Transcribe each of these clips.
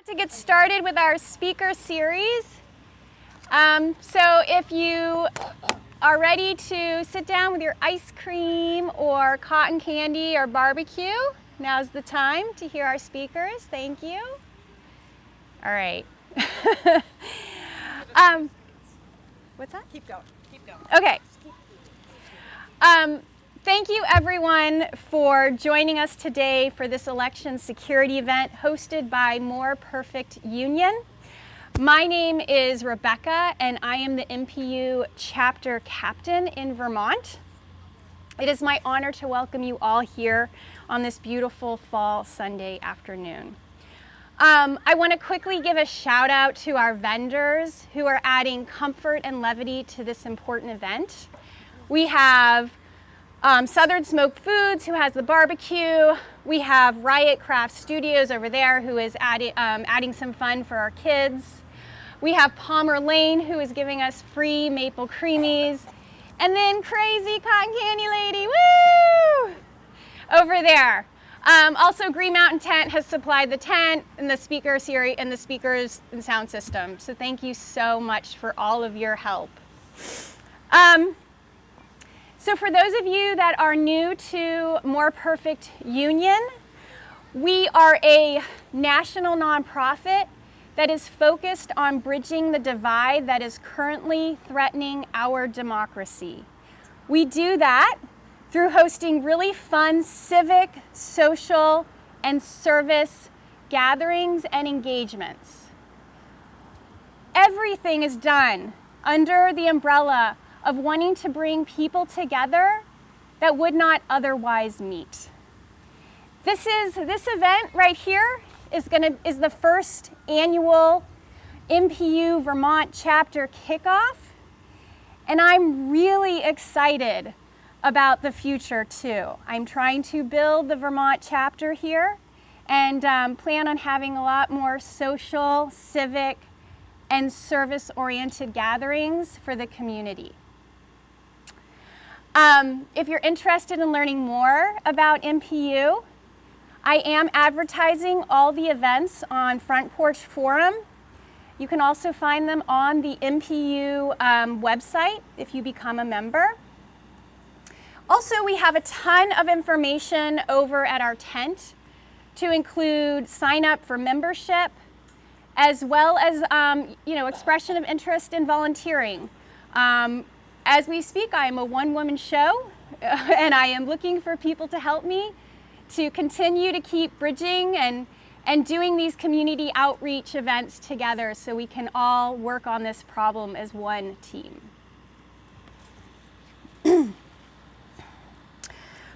To get started with our speaker series. So if you are ready to sit down with your ice cream or cotton candy or barbecue, now's the time to hear our speakers. Thank you. All right. What's that? Keep going. Keep going. Okay. Thank you everyone for joining us today for this election security event hosted by More Perfect Union. My name is Rebecca and I am the MPU chapter captain in Vermont. It is my honor to welcome you all here on this beautiful fall Sunday afternoon. I want to quickly give a shout out to our vendors who are adding comfort and levity to this important event. We have Southern Smoked Foods, who has the barbecue. We have Riot Craft Studios over there, who is adding some fun for our kids. We have Palmer Lane, who is giving us free maple creamies. And then Crazy Cotton Candy Lady, woo! Over there. Also, Green Mountain Tent has supplied the tent and the speaker series and the speakers and sound system. So thank you so much for all of your help. So for those of you that are new to More Perfect Union, we are a national nonprofit that is focused on bridging the divide that is currently threatening our democracy. We do that through hosting really fun civic, social, and service gatherings and engagements. Everything is done under the umbrella of wanting to bring people together that would not otherwise meet. This event right here is the first annual MPU Vermont chapter kickoff, and I'm really excited about the future too. I'm trying to build the Vermont chapter here and plan on having a lot more social, civic, and service-oriented gatherings for the community. If you're interested in learning more about MPU, I am advertising all the events on Front Porch Forum. You can also find them on the MPU website if you become a member. Also, we have a ton of information over at our tent to include sign up for membership, as well as expression of interest in volunteering. As we speak, I am a one-woman show, and I am looking for people to help me to continue to keep bridging and doing these community outreach events together so we can all work on this problem as one team.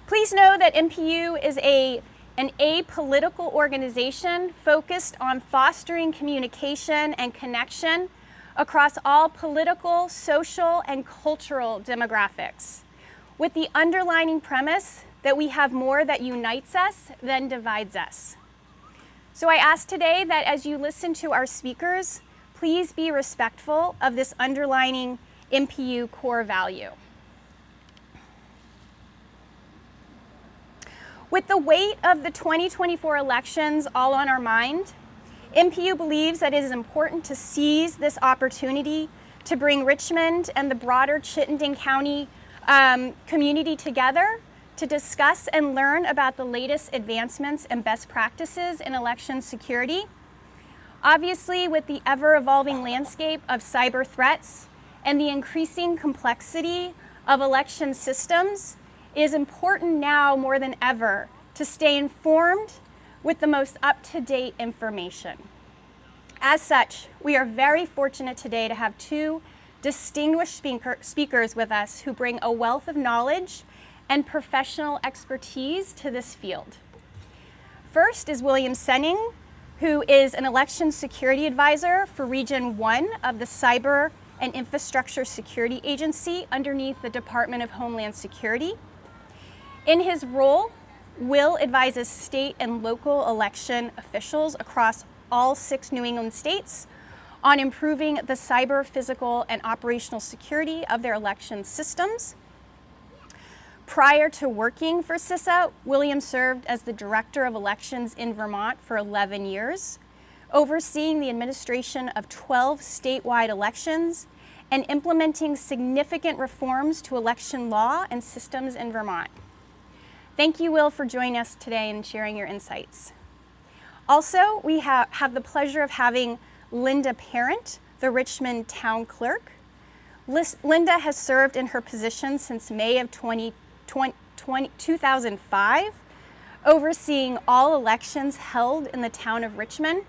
Please know that MPU is an apolitical organization focused on fostering communication and connection across all political, social, and cultural demographics, with the underlining premise that we have more that unites us than divides us. So I ask today that as you listen to our speakers, please be respectful of this underlining MPU core value. With the weight of the 2024 elections all on our mind, MPU believes that it is important to seize this opportunity to bring Richmond and the broader Chittenden County community together to discuss and learn about the latest advancements and best practices in election security. Obviously, with the ever-evolving landscape of cyber threats and the increasing complexity of election systems, it is important now more than ever to stay informed with the most up-to-date information. As such, we are very fortunate today to have two distinguished speakers with us who bring a wealth of knowledge and professional expertise to this field. First is William Senning, who is an election security advisor for Region 1 of the Cyber and Infrastructure Security Agency underneath the Department of Homeland Security. In his role, Will advises state and local election officials across all 6 New England states on improving the cyber, physical, and operational security of their election systems. Prior to working for CISA, William served as the Director of Elections in Vermont for 11 years, overseeing the administration of 12 statewide elections and implementing significant reforms to election law and systems in Vermont. Thank you, Will, for joining us today and sharing your insights. Also, we have the pleasure of having Linda Parent, the Richmond Town Clerk. Linda has served in her position since May of 2005, overseeing all elections held in the town of Richmond.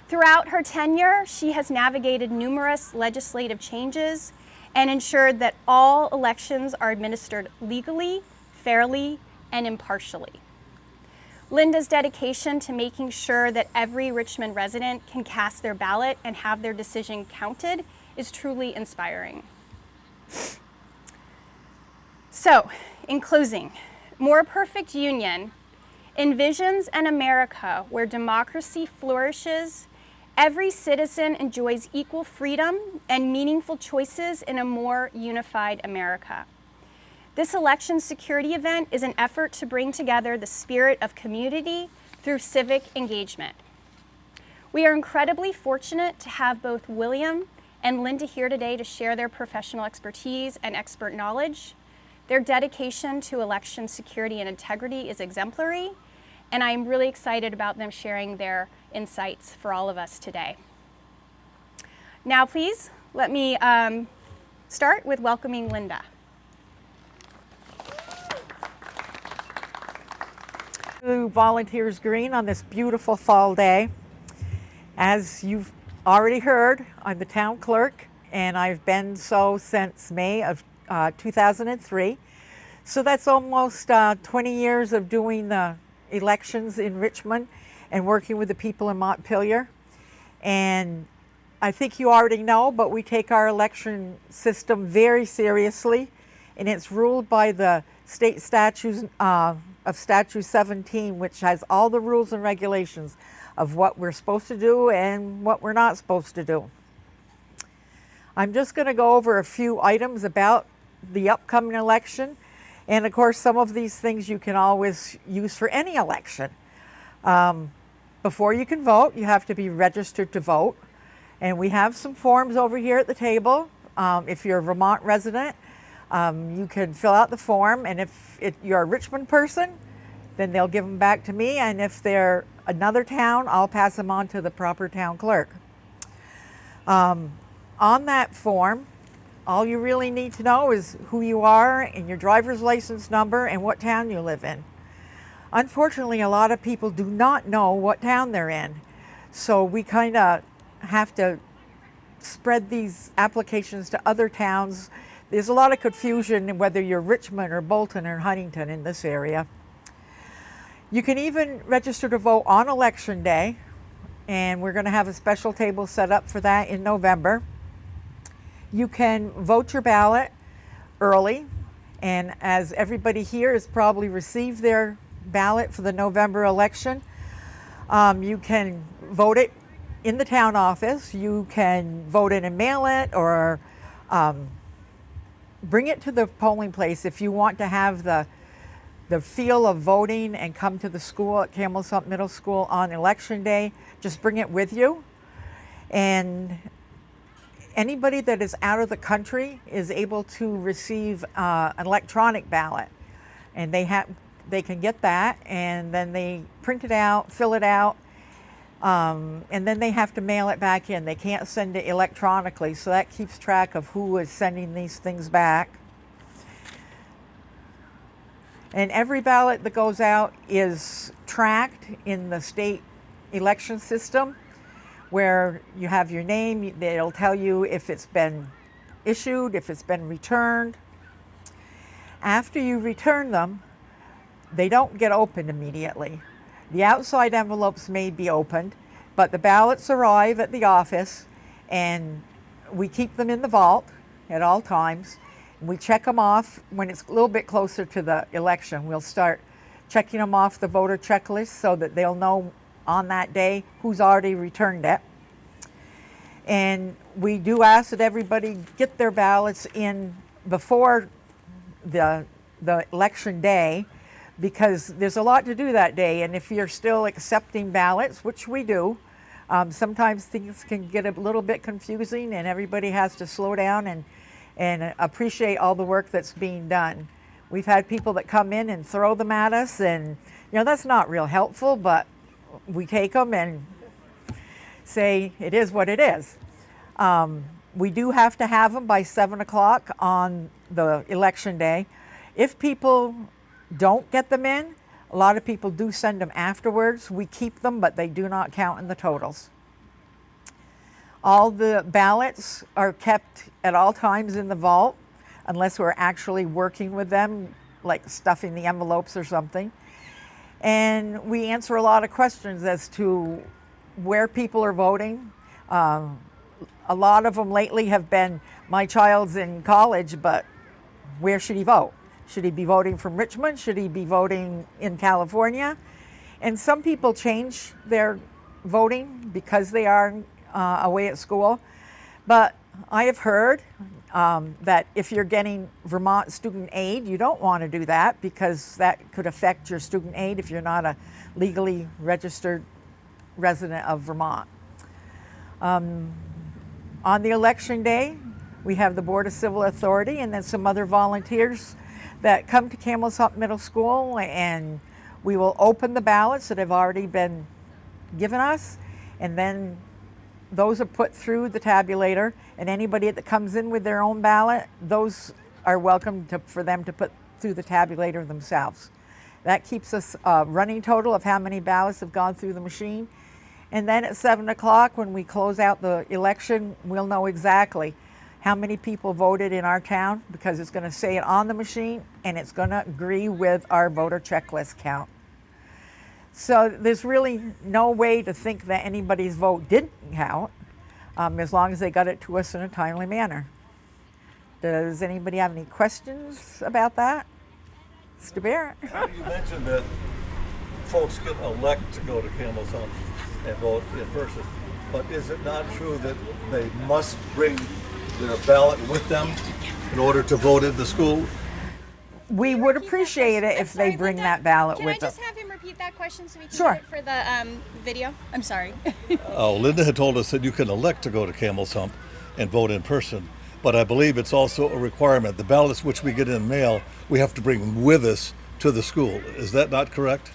Throughout her tenure, she has navigated numerous legislative changes and ensured that all elections are administered legally, fairly, and impartially. Linda's dedication to making sure that every Richmond resident can cast their ballot and have their decision counted is truly inspiring. So, in closing, More Perfect Union envisions an America where democracy flourishes, every citizen enjoys equal freedom and meaningful choices in a more unified America. This election security event is an effort to bring together the spirit of community through civic engagement. We are incredibly fortunate to have both William and Linda here today to share their professional expertise and expert knowledge. Their dedication to election security and integrity is exemplary, and I'm really excited about them sharing their insights for all of us today. Now, please, let me start with welcoming Linda. To Volunteers Green on this beautiful fall day. As you've already heard, I'm the town clerk, and I've been so since May of 2003. So that's almost 20 years of doing the elections in Richmond and working with the people in Montpelier. And I think you already know, but we take our election system very seriously, and it's ruled by the state statutes of Statute 17, which has all the rules and regulations of what we're supposed to do and what we're not supposed to do. I'm just going to go over a few items about the upcoming election. And of course, some of these things you can always use for any election. Before you can vote, you have to be registered to vote. And we have some forms over here at the table. If you're a Vermont resident, you can fill out the form, and if you're a Richmond person, then they'll give them back to me, and if they're another town, I'll pass them on to the proper town clerk. On that form, all you really need to know is who you are and your driver's license number and what town you live in. Unfortunately, a lot of people do not know what town they're in, so we kind of have to spread these applications to other towns. There's a lot of confusion whether you're Richmond or Bolton or Huntington in this area. You can even register to vote on election day, and we're going to have a special table set up for that in November. You can vote your ballot early, and as everybody here has probably received their ballot for the November election, you can vote it in the town office. You can vote it and mail it, or bring it to the polling place if you want to have the feel of voting and come to the school at Campbell Sump Middle School on election day. Just bring it with you. And anybody that is out of the country is able to receive an electronic ballot, and they can get that, and then they print it out, fill it out, and then they have to mail it back in. They can't send it electronically, so that keeps track of who is sending these things back. And every ballot that goes out is tracked in the state election system, where you have your name. They'll tell you if it's been issued, if it's been returned. After you return them, they don't get opened immediately. The outside envelopes may be opened, but the ballots arrive at the office, and we keep them in the vault at all times. We check them off when it's a little bit closer to the election. We'll start checking them off the voter checklist so that they'll know on that day who's already returned it. And we do ask that everybody get their ballots in before the election day. because there's a lot to do that day. And if you're still accepting ballots, which we do, sometimes things can get a little bit confusing, and everybody has to slow down and appreciate all the work that's being done. We've had people that come in and throw them at us, and that's not real helpful, but we take them and say it is what it is. We do have to have them by 7 o'clock on the election day. If people don't get them in, a lot of people do send them afterwards. We keep them, but they do not count in the totals. All the ballots are kept at all times in the vault, unless we're actually working with them, like stuffing the envelopes or something. And we answer a lot of questions as to where people are voting. A lot of them lately have been, my child's in college, but where should he vote? Should he be voting from Richmond? Should he be voting in California? And some people change their voting because they are away at school. But I have heard that if you're getting Vermont student aid, you don't want to do that because that could affect your student aid if you're not a legally registered resident of Vermont. On the election day, we have the Board of Civil Authority and then some other volunteers that come to Camel's Hump Middle School, and we will open the ballots that have already been given us, and then those are put through the tabulator, and anybody that comes in with their own ballot, those are welcome for them to put through the tabulator themselves. That keeps us a running total of how many ballots have gone through the machine. And then at 7 o'clock, when we close out the election, we'll know exactly how many people voted in our town, because it's going to say it on the machine and it's going to agree with our voter checklist count. So there's really no way to think that anybody's vote didn't count, as long as they got it to us in a timely manner. Does anybody have any questions about that? Mr. Barrett? You mentioned that folks can elect to go to Camel's Hump and vote in person, but is it not true that they must bring their ballot with them in order to vote in the school? We would appreciate it if they bring that ballot with them. Can I just have him repeat that question so we can Sure. get it for the video? I'm sorry. Oh, Linda had told us that you can elect to go to Camel's Hump and vote in person, but I believe it's also a requirement. The ballots which we get in mail, we have to bring with us to the school. Is that not correct?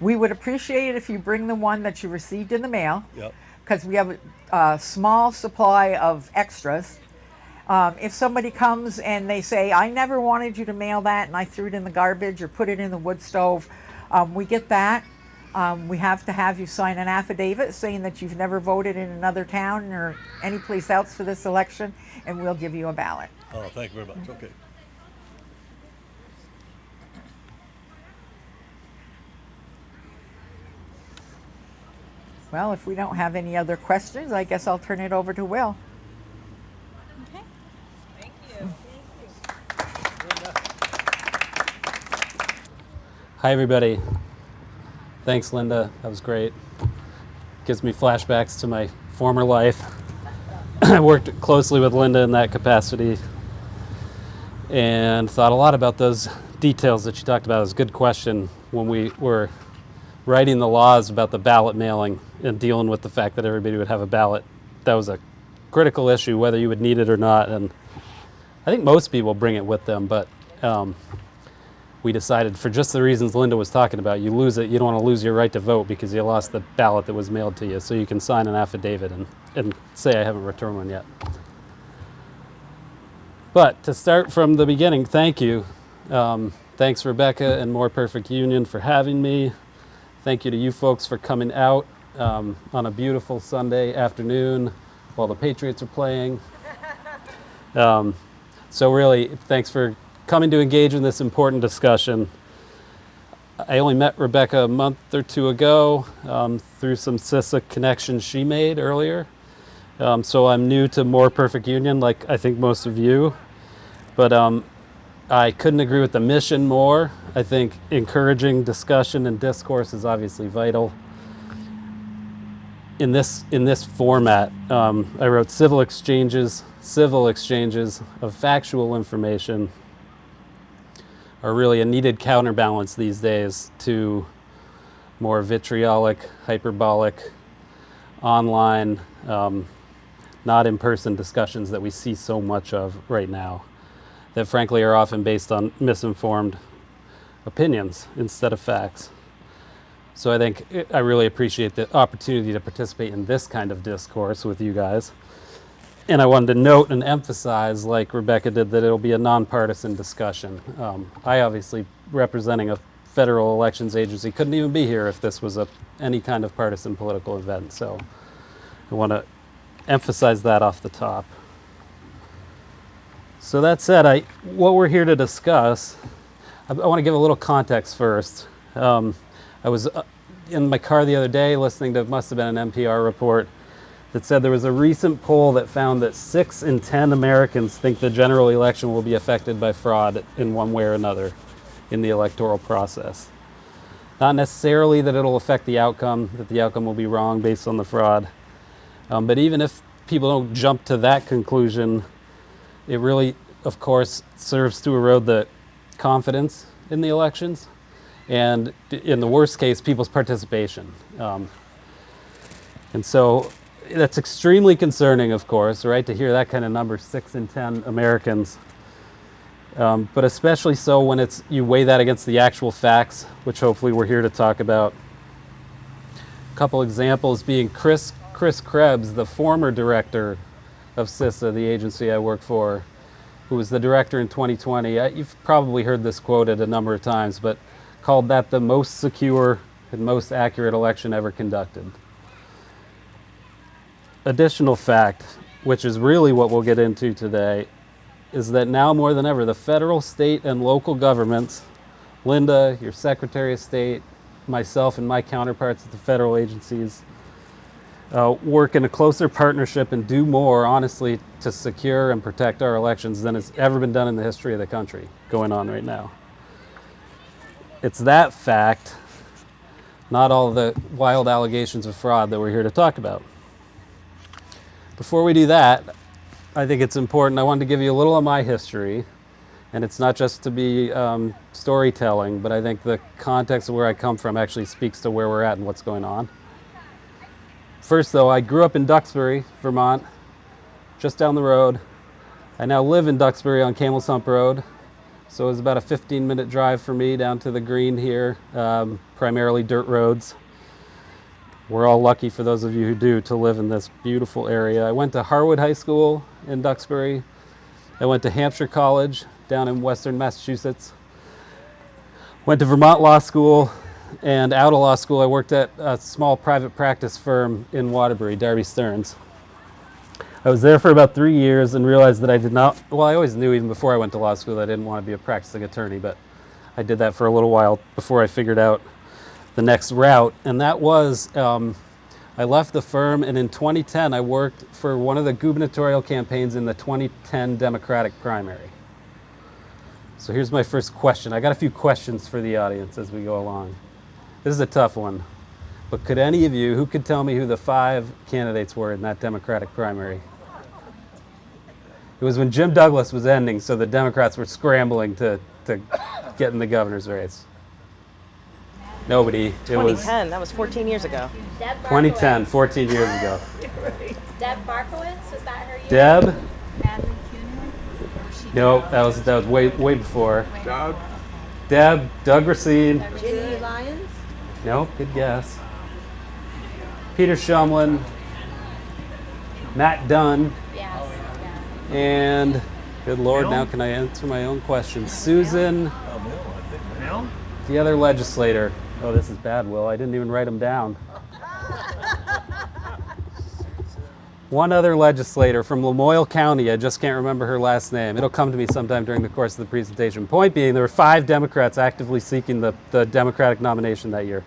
We would appreciate it if you bring the one that you received in the mail, Yep. because we have a small supply of extras. If somebody comes and they say, I never wanted you to mail that and I threw it in the garbage or put it in the wood stove, we get that. We have to have you sign an affidavit saying that you've never voted in another town or any place else for this election, and we'll give you a ballot. Oh, thank you very much. Okay. Well, if we don't have any other questions, I guess I'll turn it over to Will. Okay. Thank you. Hi, everybody. Thanks, Linda. That was great. Gives me flashbacks to my former life. I worked closely with Linda in that capacity and thought a lot about those details that she talked about. It was a good question when we were writing the laws about the ballot mailing and dealing with the fact that everybody would have a ballot. That was a critical issue, whether you would need it or not. And I think most people bring it with them, but we decided, for just the reasons Linda was talking about, you lose it, you don't want to lose your right to vote because you lost the ballot that was mailed to you. So you can sign an affidavit and say, I haven't returned one yet. But to start from the beginning, thank you. Thanks, Rebecca and More Perfect Union, for having me. Thank you to you folks for coming out on a beautiful Sunday afternoon while the Patriots are playing. So really, thanks for coming to engage in this important discussion. I only met Rebecca a month or two ago through some CISA connections she made earlier. So I'm new to More Perfect Union, like I think most of you. But I couldn't agree with the mission more. I think encouraging discussion and discourse is obviously vital. In this format, I wrote civil exchanges of factual information are really a needed counterbalance these days to more vitriolic, hyperbolic, online, not in-person discussions that we see so much of right now, that frankly are often based on misinformed opinions instead of facts. So I think I really appreciate the opportunity to participate in this kind of discourse with you guys. And I wanted to note and emphasize, like Rebecca did, that it'll be a nonpartisan discussion. I obviously, representing a federal elections agency, couldn't even be here if this was any kind of partisan political event. So I want to emphasize that off the top. So that said, what we're here to discuss, I want to give a little context first. I was in my car the other day listening to, must have been an NPR report that said there was a recent poll that found that 6 in 10 Americans think the general election will be affected by fraud in one way or another in the electoral process. Not necessarily that it'll affect the outcome, that the outcome will be wrong based on the fraud. But even if people don't jump to that conclusion, it really, of course, serves to erode the confidence in the elections, and in the worst case, people's participation. And so that's extremely concerning, of course, right, to hear that kind of number, 6 in 10 Americans. But especially so when you weigh that against the actual facts, which hopefully we're here to talk about. A couple examples being Chris Krebs, the former director of CISA, the agency I work for, who was the director in 2020. You've probably heard this quoted a number of times, but called that the most secure and most accurate election ever conducted. Additional fact, which is really what we'll get into today, is that now more than ever, the federal, state, and local governments, Linda, your Secretary of State, myself and my counterparts at the federal agencies, work in a closer partnership and do more, honestly, to secure and protect our elections than has ever been done in the history of the country going on right now. It's that fact, not all the wild allegations of fraud, that we're here to talk about. Before we do that, I think it's important, I wanted to give you a little of my history, and it's not just to be storytelling, but I think the context of where I come from actually speaks to where we're at and what's going on. First though, I grew up in Duxbury, Vermont, just down the road. I now live in Duxbury on Camel's Hump Road, so it was about a 15-minute drive for me down to the green here, primarily dirt roads. We're all lucky, for those of you who do, to live in this beautiful area. I went to Harwood High School in Duxbury. I went to Hampshire College down in Western Massachusetts. Went to Vermont Law School, and out of law school I worked at a small private practice firm in Waterbury, Darby Stearns. I was there for about 3 years and realized that I did not, well, I always knew even before I went to law school that I didn't want to be a practicing attorney, but I did that for a little while before I figured out the next route. And that was, I left the firm, and in 2010 I worked for one of the gubernatorial campaigns in the 2010 Democratic primary. So here's my first question. I got a few questions for the audience as we go along. This is a tough one, but could any of you, who could tell me who the 5 candidates were in that Democratic primary? It was when Jim Douglas was ending, so the Democrats were scrambling to get in the governor's race. Nobody. It 2010, was that was 14 years ago. 2010, 14 years ago. Deb Barkowitz, was that her year? Deb? Natalie Kuhn? No, that was way before. Doug? Deb, Doug Racine. Ginny Lyons? No, good guess. Peter Shumlin, Matt Dunn, Yes. Yeah. and good Lord, now can I answer my own question? Susan, the other legislator. Oh, this is bad, Will. I didn't even write them down. One other legislator from Lamoille County. I just can't remember her last name. It'll come to me sometime during the course of the presentation. Point being, there were 5 Democrats actively seeking the Democratic nomination that year.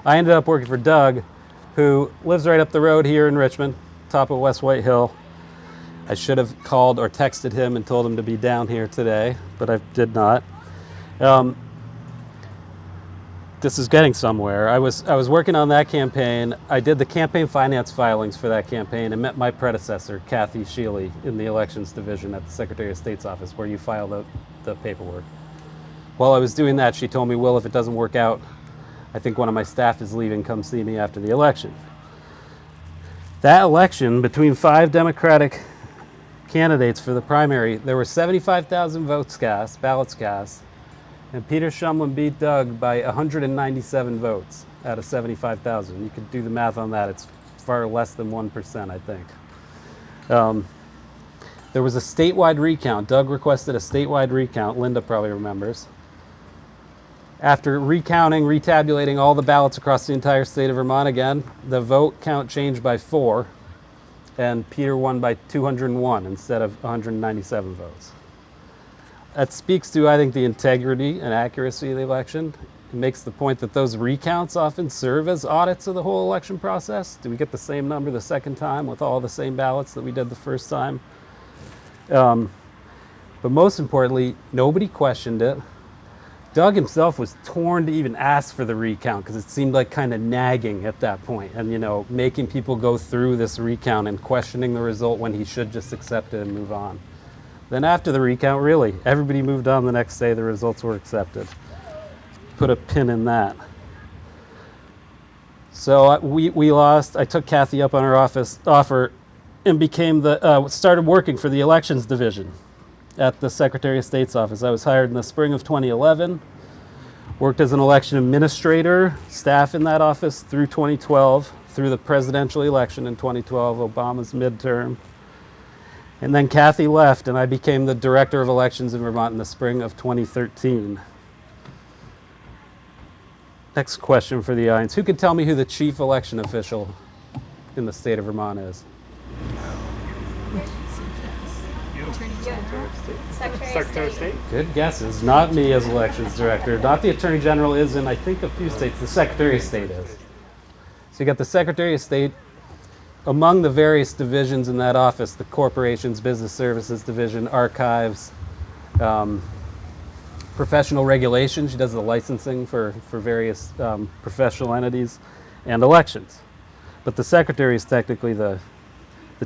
I ended up working for Doug, who lives right up the road here in Richmond, top of West White Hill. I should have called or texted him and told him to be down here today, but I did not. This is getting somewhere. I was working on that campaign. I did the campaign finance filings for that campaign and met my predecessor, Kathy Sheely, in the elections division at the Secretary of State's office, where you file the paperwork. while I was doing that, she told me, Will, if it doesn't work out, I think one of my staff is leaving, come see me after the election. That election, between 5 Democratic candidates for the primary, there were 75,000 votes cast, ballots cast, and Peter Shumlin beat Doug by 197 votes out of 75,000. You could do the math on that. It's far less than 1%, I think. There was a statewide recount. Doug requested a statewide recount. Linda probably remembers. After recounting, retabulating all the ballots across the entire state of Vermont again, the vote count changed by 4, and Peter won by 201 instead of 197 votes. That speaks to, I think, the integrity and accuracy of the election. It makes the point that those recounts often serve as audits of the whole election process. Do we get the same number the second time with all the same ballots that we did the first time? But most importantly, nobody questioned it. Doug himself was torn to even ask for the recount because it seemed like kind of nagging at that point, and making people go through this recount and questioning the result when he should just accept it and move on. Then after the recount, really, everybody moved on the next day. The results were accepted. Put a pin in that. So we lost. I took Kathy up on her offer and became started working for the elections division at the Secretary of State's office. I was hired in the spring of 2011, worked as an election administrator, staff in that office through 2012, through the presidential election in 2012, Obama's midterm. And then Kathy left, and I became the director of elections in Vermont in the spring of 2013. Next question for the audience. Who could tell me who the chief election official in the state of Vermont is? Secretary of State. Good guesses. Not me as elections director. Not the Attorney General is in, I think, a few states. The Secretary of State is. So you got the Secretary of State. Among the various divisions in that office, the Corporations, Business Services Division, Archives, Professional Regulation. She does the licensing for various professional entities, and elections. But the Secretary is technically the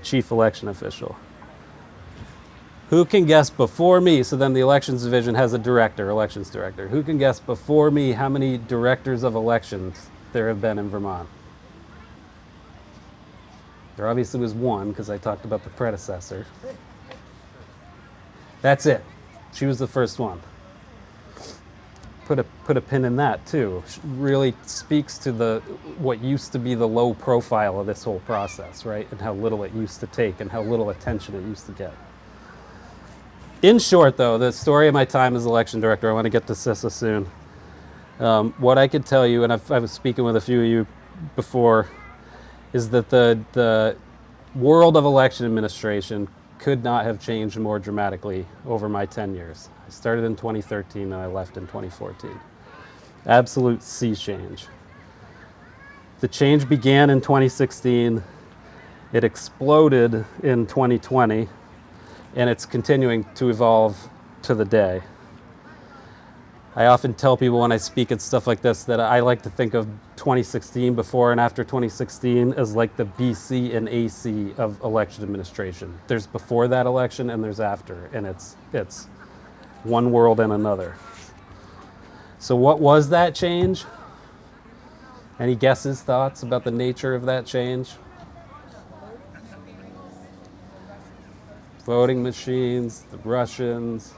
chief election official. Who can guess before me? So then the elections division has a director, elections director. Who can guess before me how many directors of elections there have been in Vermont? There obviously was one because I talked about the predecessor. That's it. She was the first one. Put a pin in that too. She really speaks to what used to be the low profile of this whole process, right? And how little it used to take and how little attention it used to get. In short, though, the story of my time as election director, I want to get to CISA soon. What I could tell you, and I was speaking with a few of you before, is that the world of election administration could not have changed more dramatically over my 10 years. I started in 2013 and I left in 2014. Absolute sea change. The change began in 2016. It exploded in 2020. And it's continuing to evolve to the day. I often tell people when I speak at stuff like this that I like to think of 2016, before and after 2016, as like the BC and AC of election administration. There's before that election and there's after, and it's one world and another. So what was that change? Any guesses, thoughts about the nature of that change? Voting machines, the Russians,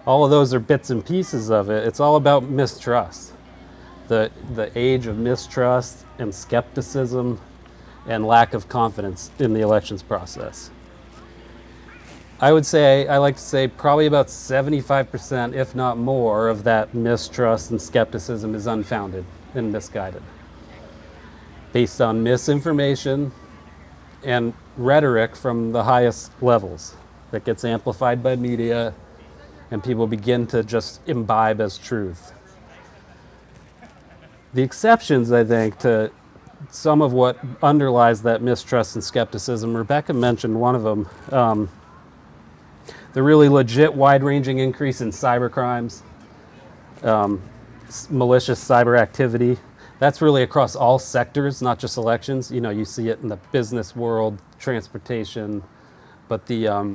all of those are bits and pieces of it. It's all about mistrust. The age of mistrust and skepticism and lack of confidence in the elections process. I like to say probably about 75%, if not more, of that mistrust and skepticism is unfounded and misguided, based on misinformation and rhetoric from the highest levels that gets amplified by media and people begin to just imbibe as truth. The exceptions, I think, to some of what underlies that mistrust and skepticism, Rebecca mentioned one of them, the really legit wide-ranging increase in cybercrimes, malicious cyber activity. That's really across all sectors, not just elections. You see it in the business world, transportation, but the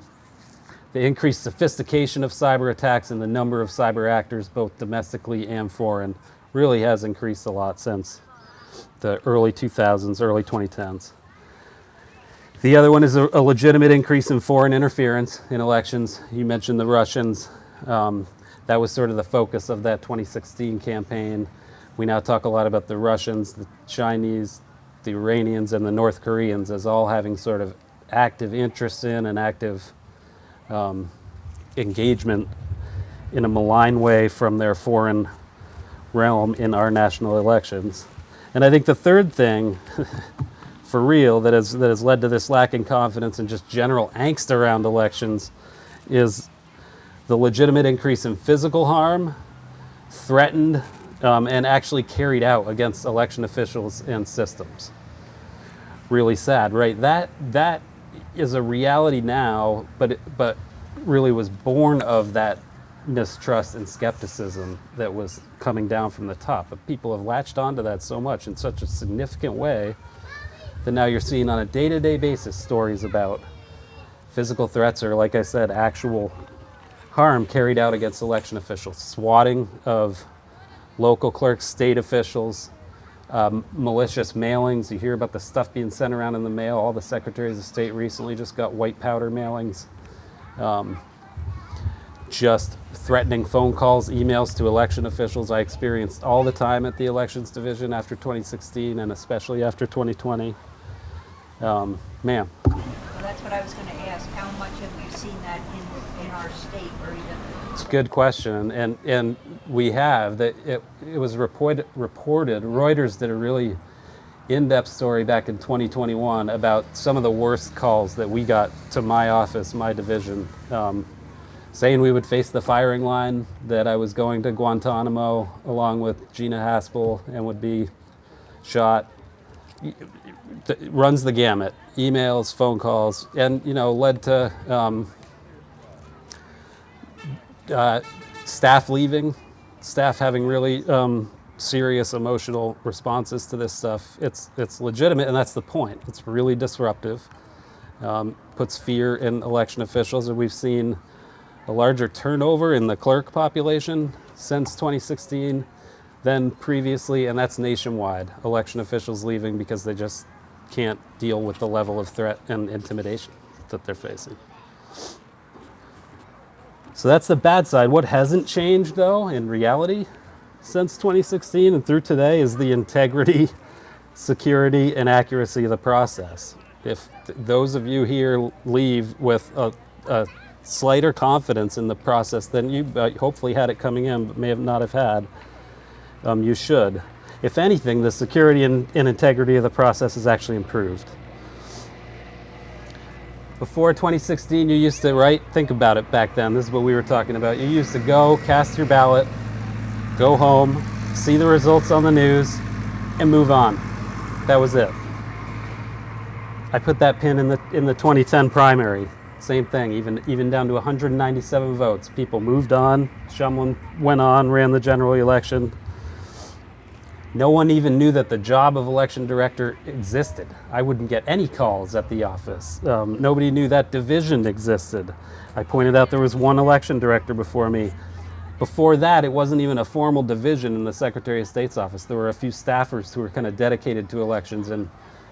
the increased sophistication of cyber attacks and the number of cyber actors, both domestically and foreign, really has increased a lot since the early 2000s, early 2010s. The other one is a legitimate increase in foreign interference in elections. You mentioned the Russians. That was sort of the focus of that 2016 campaign. We now talk a lot about the Russians, the Chinese, the Iranians, and the North Koreans as all having sort of active interest in and active engagement in a malign way from their foreign realm in our national elections. And I think the third thing, for real, that has led to this lack in confidence and just general angst around elections is the legitimate increase in physical harm, threatened, and actually carried out against election officials and systems. Really sad, right? That is a reality now, but really was born of that mistrust and skepticism that was coming down from the top. But people have latched onto that so much in such a significant way that now you're seeing on a day-to-day basis stories about physical threats or, like I said, actual harm carried out against election officials, swatting of local clerks, state officials, malicious mailings. You hear about the stuff being sent around in the mail. All the secretaries of state recently just got white powder mailings. Just threatening phone calls, emails to election officials I experienced all the time at the elections division after 2016 and especially after 2020. Ma'am. Well, that's what I was going to ask. How much have you seen that in our state or even? It's a good question, and we have. That it was reported, Reuters did a really in-depth story back in 2021 about some of the worst calls that we got to my office, my division, saying we would face the firing line, that I was going to Guantanamo along with Gina Haspel and would be shot. It runs the gamut, emails, phone calls, and led to staff leaving, staff having really serious emotional responses to this stuff. It's legitimate, and that's the point. It's really disruptive, puts fear in election officials, and we've seen a larger turnover in the clerk population since 2016 than previously, and that's nationwide. Election officials leaving because they just can't deal with the level of threat and intimidation that they're facing. So that's the bad side. What hasn't changed, though, in reality since 2016 and through today is the integrity, security, and accuracy of the process. If those of you here leave with a slighter confidence in the process than you hopefully had it coming in, but may not have had, you should. If anything, the security and integrity of the process has actually improved. Before 2016, you used to, think about it back then, this is what we were talking about. You used to go, cast your ballot, go home, see the results on the news, and move on. That was it. I put that pin in the 2010 primary. Same thing, even down to 197 votes. People moved on, Shumlin went on, ran the general election. No one even knew that the job of election director existed. I wouldn't get any calls at the office. Nobody knew that division existed. I pointed out there was one election director before me. Before that, it wasn't even a formal division in the Secretary of State's office. There were a few staffers who were kind of dedicated to elections, and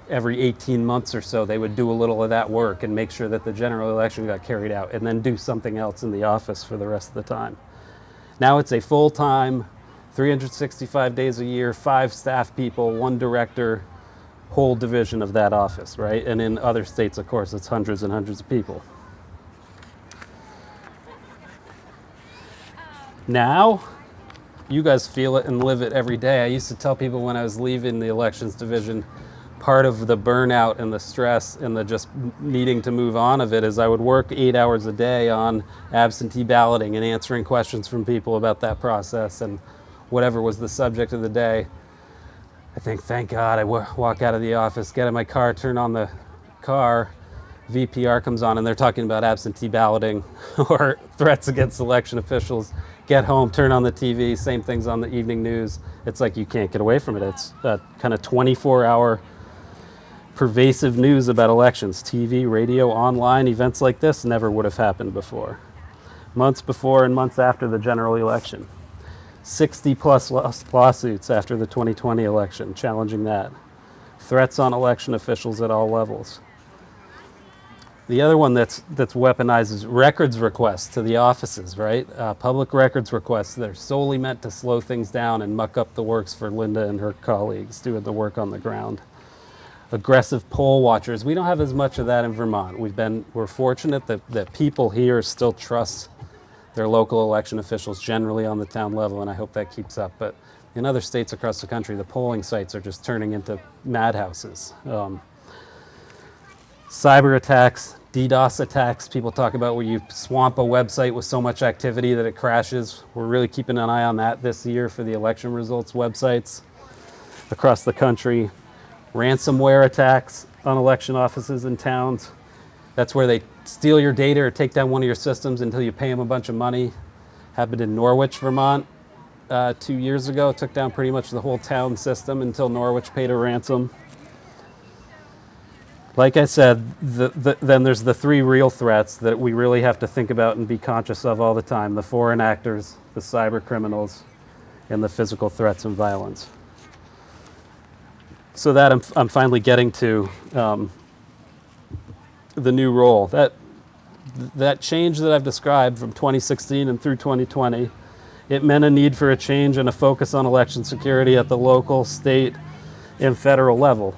every 18 months or so, they would do a little of that work and make sure that the general election got carried out, and then do something else in the office for the rest of the time. Now it's a full-time, 365 days a year, 5 staff people, 1 director, whole division of that office, right? And in other states, of course, it's hundreds and hundreds of people. Now, you guys feel it and live it every day. I used to tell people when I was leaving the elections division, part of the burnout and the stress and the just needing to move on of it is I would work 8 hours a day on absentee balloting and answering questions from people about that process and whatever was the subject of the day. I think, thank God, I walk out of the office, get in my car, turn on the car, VPR comes on, and they're talking about absentee balloting or threats against election officials. Get home, turn on the TV, same things on the evening news. It's like you can't get away from it. It's a kind of 24-hour pervasive news about elections, TV, radio, online, events like this never would have happened before. Months before and months after the general election. 60 plus lawsuits after the 2020 election challenging that. Threats on election officials at all levels. The other one that's weaponized is records requests to the offices, right? Public records requests that are solely meant to slow things down and muck up the works for Linda and her colleagues doing the work on the ground. Aggressive poll watchers. We don't have as much of that in Vermont. We're fortunate that people here still trust their local election officials generally on the town level, and I hope that keeps up. But in other states across the country, the polling sites are just turning into madhouses. Cyber attacks, DDoS attacks. People talk about where you swamp a website with so much activity that it crashes. We're really keeping an eye on that this year for the election results websites across the country. Ransomware attacks on election offices in towns. That's where they steal your data or take down one of your systems until you pay them a bunch of money. Happened in Norwich, Vermont 2 years ago. Took down pretty much the whole town system until Norwich paid a ransom. Like I said, then there's the three real threats that we really have to think about and be conscious of all the time. The foreign actors, the cyber criminals, and the physical threats and violence. So that I'm finally getting to the new role. That change that I've described from 2016 and through 2020, it meant a need for a change and a focus on election security at the local, state, and federal level.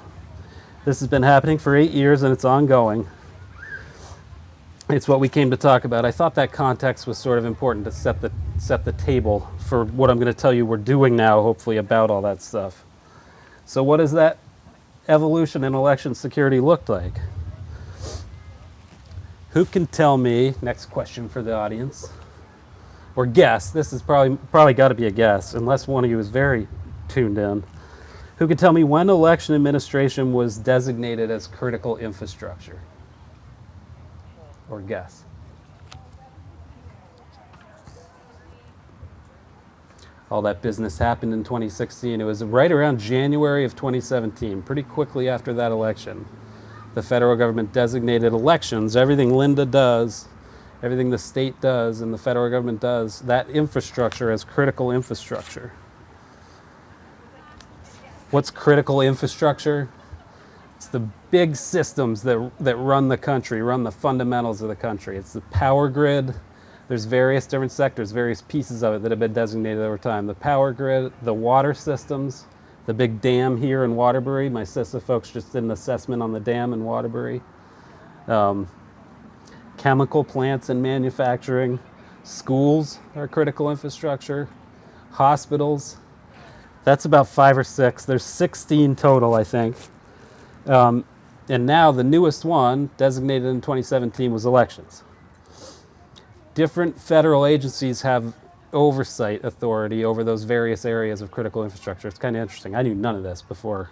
This has been happening for 8 years and it's ongoing. It's what we came to talk about. I thought that context was sort of important to set the table for what I'm going to tell you we're doing now, hopefully, about all that stuff. So what does that evolution in election security look like? Who can tell me, next question for the audience, or guess, this is probably got to be a guess, unless one of you is very tuned in. Who can tell me when election administration was designated as critical infrastructure? Or guess. All that business happened in 2016. It was right around January of 2017, pretty quickly after that election. The federal government designated elections, everything Linda does, everything the state does and the federal government does, that infrastructure as critical infrastructure. What's critical infrastructure? It's the big systems that run the country, run the fundamentals of the country. It's the power grid. There's various different sectors, various pieces of it that have been designated over time. The power grid, the water systems, the big dam here in Waterbury. My CISA folks just did an assessment on the dam in Waterbury. Chemical plants and manufacturing. Schools are critical infrastructure. Hospitals. That's about 5 or 6. There's 16 total, I think. And now the newest one, designated in 2017, was elections. Different federal agencies have oversight authority over those various areas of critical infrastructure. It's kind of interesting. I knew none of this before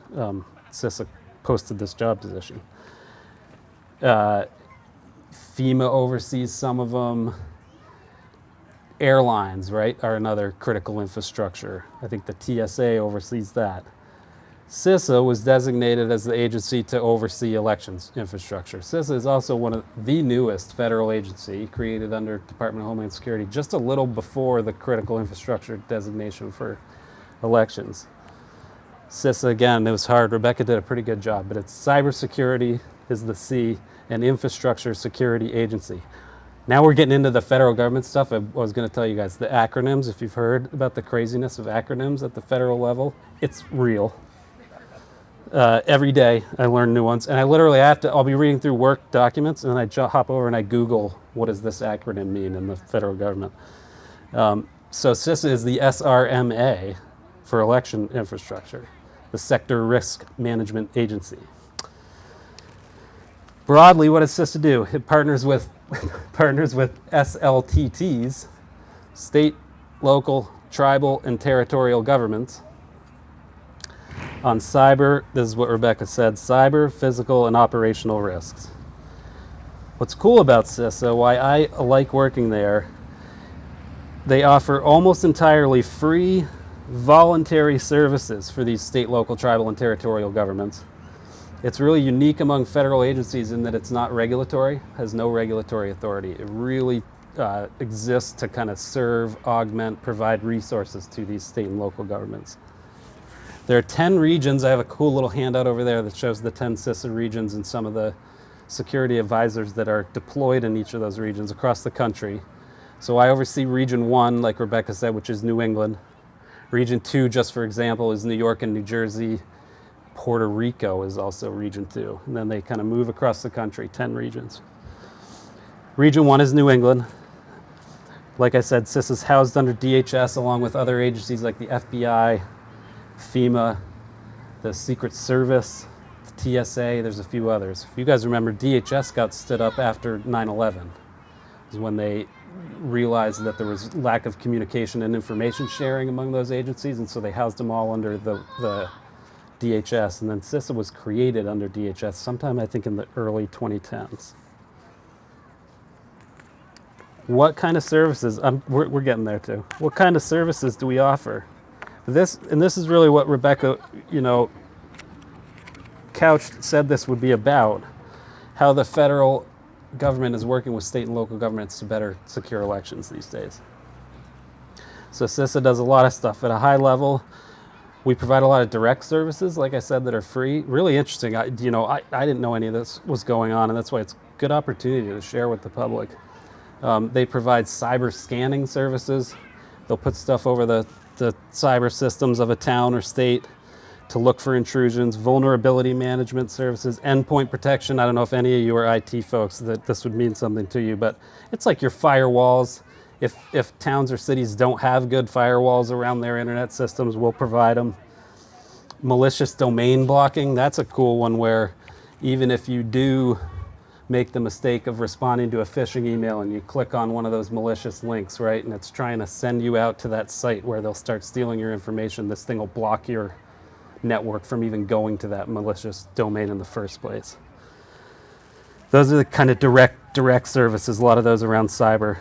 CISA posted this job position. FEMA oversees some of them. Airlines, right, are another critical infrastructure. I think the TSA oversees that. CISA was designated as the agency to oversee elections infrastructure. CISA is also one of the newest federal agency created under Department of Homeland Security, just a little before the critical infrastructure designation for elections. CISA, again, it was hard. Rebecca did a pretty good job, but it's cybersecurity is the C and infrastructure security agency. Now we're getting into the federal government stuff. I was going to tell you guys the acronyms. If you've heard about the craziness of acronyms at the federal level, it's real. Every day I learn new ones, and I literally I'll be reading through work documents, and I hop over and I Google what does this acronym mean in the federal government. So CISA is the SRMA for election infrastructure, the Sector Risk Management Agency. Broadly, what does CISA do? It partners with SLTTs, state, local, tribal, and territorial governments, on cyber. This is what Rebecca said: cyber, physical, and operational risks. What's cool about CISA, why I like working there, they offer almost entirely free, voluntary services for these state, local, tribal, and territorial governments. It's really unique among federal agencies in that it's not regulatory, has no regulatory authority. It really exists to kind of serve, augment, provide resources to these state and local governments. There are 10 regions. I have a cool little handout over there that shows the 10 CISA regions and some of the security advisors that are deployed in each of those regions across the country. So I oversee Region 1, like Rebecca said, which is New England. Region 2, just for example, is New York and New Jersey. Puerto Rico is also Region 2. And then they kind of move across the country, 10 regions. Region 1 is New England. Like I said, CISA is housed under DHS along with other agencies like the FBI, FEMA, the Secret Service, the TSA, there's a few others. If you guys remember, DHS got stood up after 9/11. It was when they realized that there was lack of communication and information sharing among those agencies, and so they housed them all under the DHS, and then CISA was created under DHS sometime, I think, in the early 2010s. What kind of services, we're getting there too. What kind of services do we offer? This is really what Rebecca, couched, said this would be about, how the federal government is working with state and local governments to better secure elections these days. So CISA does a lot of stuff at a high level. We provide a lot of direct services, like I said, that are free. Really interesting. I didn't know any of this was going on, and that's why it's a good opportunity to share with the public. They provide cyber scanning services. They'll put stuff over the cyber systems of a town or state to look for intrusions, vulnerability management services, endpoint protection. I don't know if any of you are IT folks that this would mean something to you, but it's like your firewalls. If towns or cities don't have good firewalls around their internet systems, we'll provide them. Malicious domain blocking, that's a cool one where even if you do make the mistake of responding to a phishing email and you click on one of those malicious links, right, and it's trying to send you out to that site where they'll start stealing your information, this thing will block your network from even going to that malicious domain in the first place. Those are the kind of direct services, a lot of those around cyber.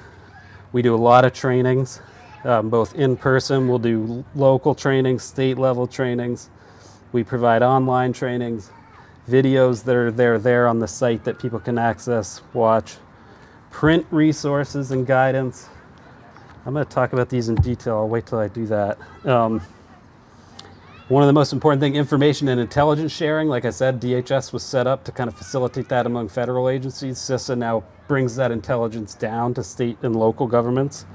We do a lot of trainings, both in person. We'll do local trainings, state level trainings. We provide online trainings, videos that are there on the site that people can access, watch, print resources and guidance. I'm going to talk about these in detail. I'll wait till I do that. One of the most important things, information and intelligence sharing. Like I said, DHS was set up to kind of facilitate that among federal agencies. CISA now brings that intelligence down to state and local governments.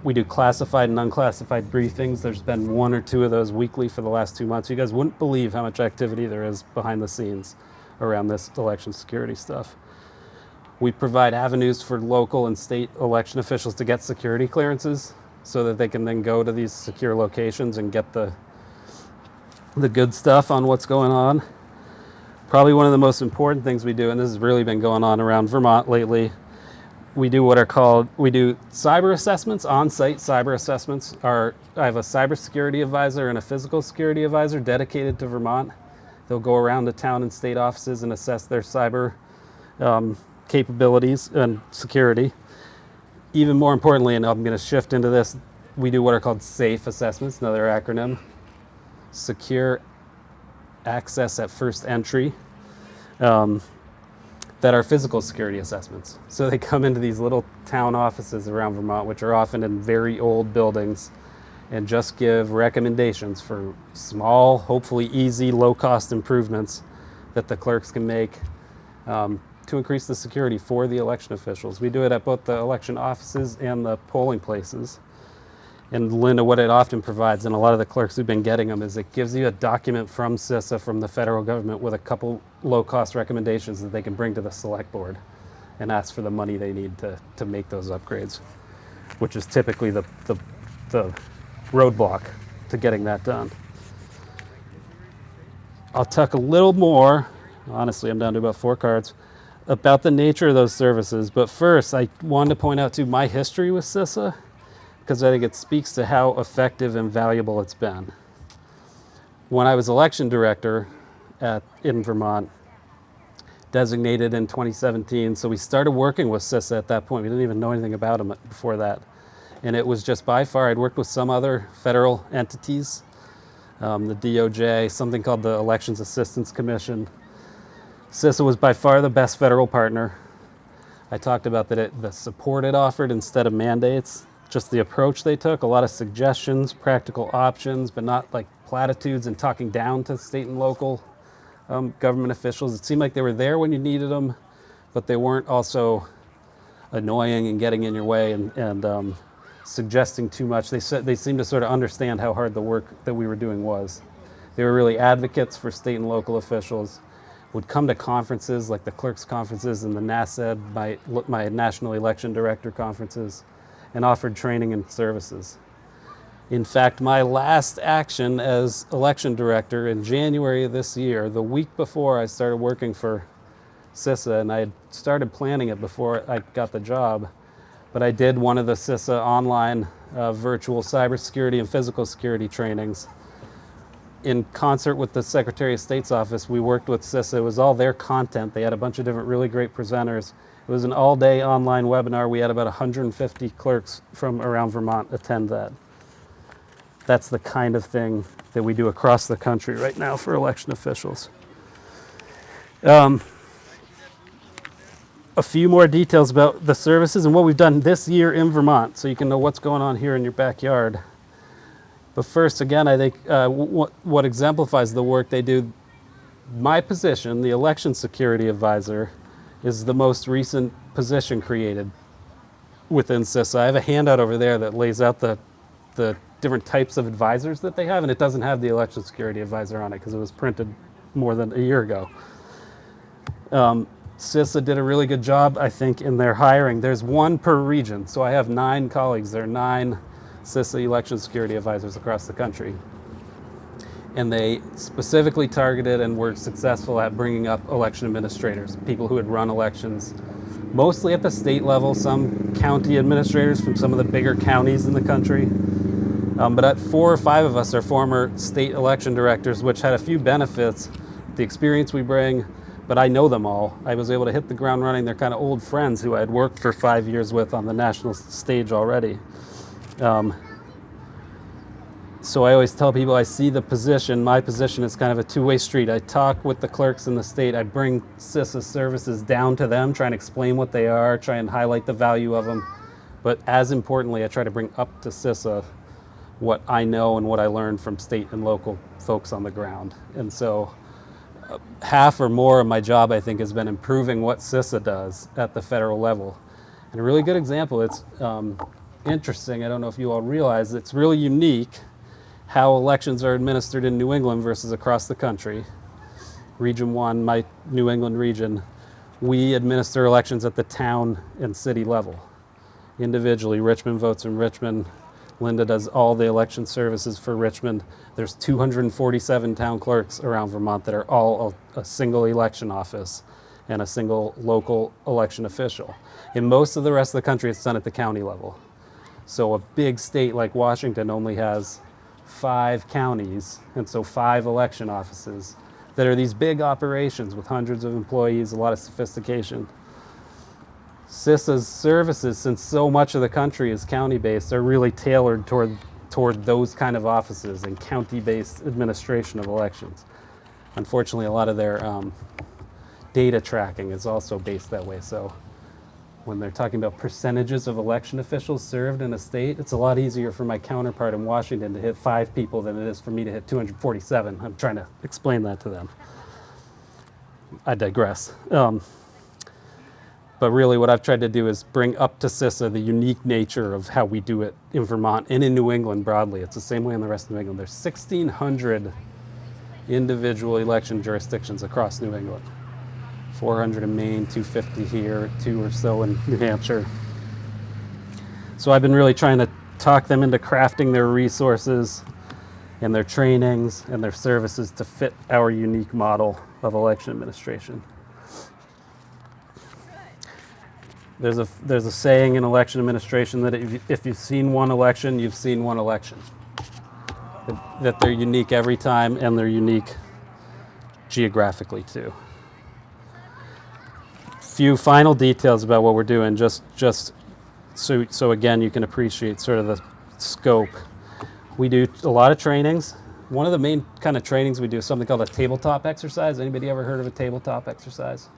We do classified and unclassified briefings. There's been 1 or 2 of those weekly for the last 2 months. You guys wouldn't believe how much activity there is behind the scenes around this election security stuff. We provide avenues for local and state election officials to get security clearances so that they can then go to these secure locations and get the good stuff on what's going on. Probably one of the most important things we do, and this has really been going on around Vermont lately, we do cyber assessments, on-site cyber assessments. I have a cybersecurity advisor and a physical security advisor dedicated to Vermont. They'll go around to town and state offices and assess their cyber capabilities and security. Even more importantly, and I'm going to shift into this, we do what are called SAFE assessments, another acronym. Secure access at first entry, that are physical security assessments. So they come into these little town offices around Vermont, which are often in very old buildings, and just give recommendations for small, hopefully easy, low-cost improvements that the clerks can make to increase the security for the election officials. We do it at both the election offices and the polling places. And Linda, what it often provides, and a lot of the clerks who've been getting them, is it gives you a document from CISA, from the federal government, with a couple low-cost recommendations that they can bring to the select board and ask for the money they need to make those upgrades, which is typically the roadblock to getting that done. I'll talk a little more, honestly, I'm down to about 4 cards, about the nature of those services. But first, I wanted to point out, too, my history with CISA, because I think it speaks to how effective and valuable it's been. When I was election director in Vermont, designated in 2017, so we started working with CISA at that point. We didn't even know anything about them before that. And it was just by far, I'd worked with some other federal entities, the DOJ, something called the Elections Assistance Commission. CISA was by far the best federal partner. I talked about the support it offered instead of mandates, just the approach they took, a lot of suggestions, practical options, but not like platitudes and talking down to state and local government officials. It seemed like they were there when you needed them, but they weren't also annoying and getting in your way and suggesting too much. They seemed to sort of understand how hard the work that we were doing was. They were really advocates for state and local officials, would come to conferences like the Clerk's conferences and the NASED, my National Election Director conferences, and offered training and services. In fact, my last action as election director in January of this year, the week before I started working for CISA, and I had started planning it before I got the job, but I did one of the CISA online virtual cybersecurity and physical security trainings. In concert with the Secretary of State's office, we worked with CISA. It was all their content. They had a bunch of different really great presenters. It was an all-day online webinar. We had about 150 clerks from around Vermont attend that. That's the kind of thing that we do across the country right now for election officials. A few more details about the services and what we've done this year in Vermont, so you can know what's going on here in your backyard. But first, again, I think what exemplifies the work they do, my position, the election security advisor, is the most recent position created within CISA. I have a handout over there that lays out the different types of advisors that they have, and it doesn't have the election security advisor on it because it was printed more than a year ago. CISA did a really good job, I think, in their hiring. There's one per region, so I have 9 colleagues. There are 9 CISA election security advisors across the country. And they specifically targeted and were successful at bringing up election administrators, people who had run elections, mostly at the state level, some county administrators from some of the bigger counties in the country. But at 4 or 5 of us are former state election directors, which had a few benefits, the experience we bring, but I know them all. I was able to hit the ground running. They're kind of old friends who I had worked for 5 years with on the national stage already. So I always tell people I see the position, my position is kind of a two-way street. I talk with the clerks in the state. I bring CISA services down to them, try and explain what they are, try and highlight the value of them. But as importantly, I try to bring up to CISA what I know and what I learned from state and local folks on the ground. And so half or more of my job, I think, has been improving what CISA does at the federal level. And a really good example, it's interesting, I don't know if you all realize, it's really unique how elections are administered in New England versus across the country. Region 1, my New England region, we administer elections at the town and city level. Individually, Richmond votes in Richmond. Linda does all the election services for Richmond. There's 247 town clerks around Vermont that are all a single election office and a single local election official. In most of the rest of the country, it's done at the county level. So a big state like Washington only has 5 counties, and so 5 election offices that are these big operations with hundreds of employees, a lot of sophistication. CISA's services, since so much of the country is county-based, are really tailored toward those kind of offices and county-based administration of elections. Unfortunately, a lot of their data tracking is also based that way. So when they're talking about percentages of election officials served in a state, it's a lot easier for my counterpart in Washington to hit 5 people than it is for me to hit 247. I'm trying to explain that to them. I digress. But really what I've tried to do is bring up to CISA the unique nature of how we do it in Vermont and in New England broadly. It's the same way in the rest of New England. There's 1,600 individual election jurisdictions across New England. 400 in Maine, 250 here, 2 or so in New Hampshire. So I've been really trying to talk them into crafting their resources and their trainings and their services to fit our unique model of election administration. There's a saying in election administration that if you've seen one election, you've seen one election. That they're unique every time, and they're unique geographically too. Few final details about what we're doing, just so again you can appreciate sort of the scope. We do a lot of trainings. one of the main kind of trainings we do is something called a tabletop exercise. Anybody ever heard of a tabletop exercise?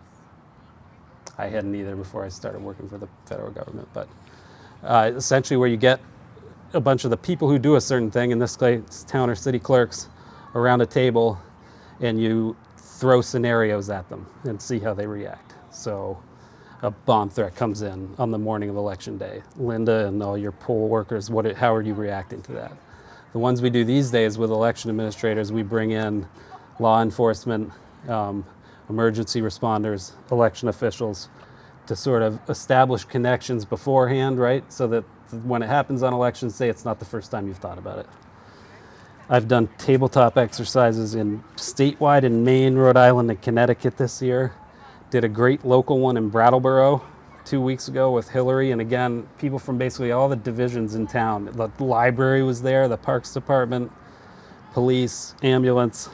I hadn't either before I started working for the federal government, but essentially where you get a bunch of the people who do a certain thing, in this case town or city clerks, around a table, and you throw scenarios at them and see how they react. So a bomb threat comes in on the morning of election day. Linda and all your poll workers, how are you reacting to that? The ones we do these days with election administrators, we bring in law enforcement, emergency responders, election officials, to sort of establish connections beforehand, right? So that when it happens on election day, it's not the first time you've thought about it. I've done tabletop exercises in statewide in Maine, Rhode Island, and Connecticut this year. Did a great local one in Brattleboro 2 weeks ago with Hillary, and again, people from basically all the divisions in town. The library was there, the parks department, police, ambulance,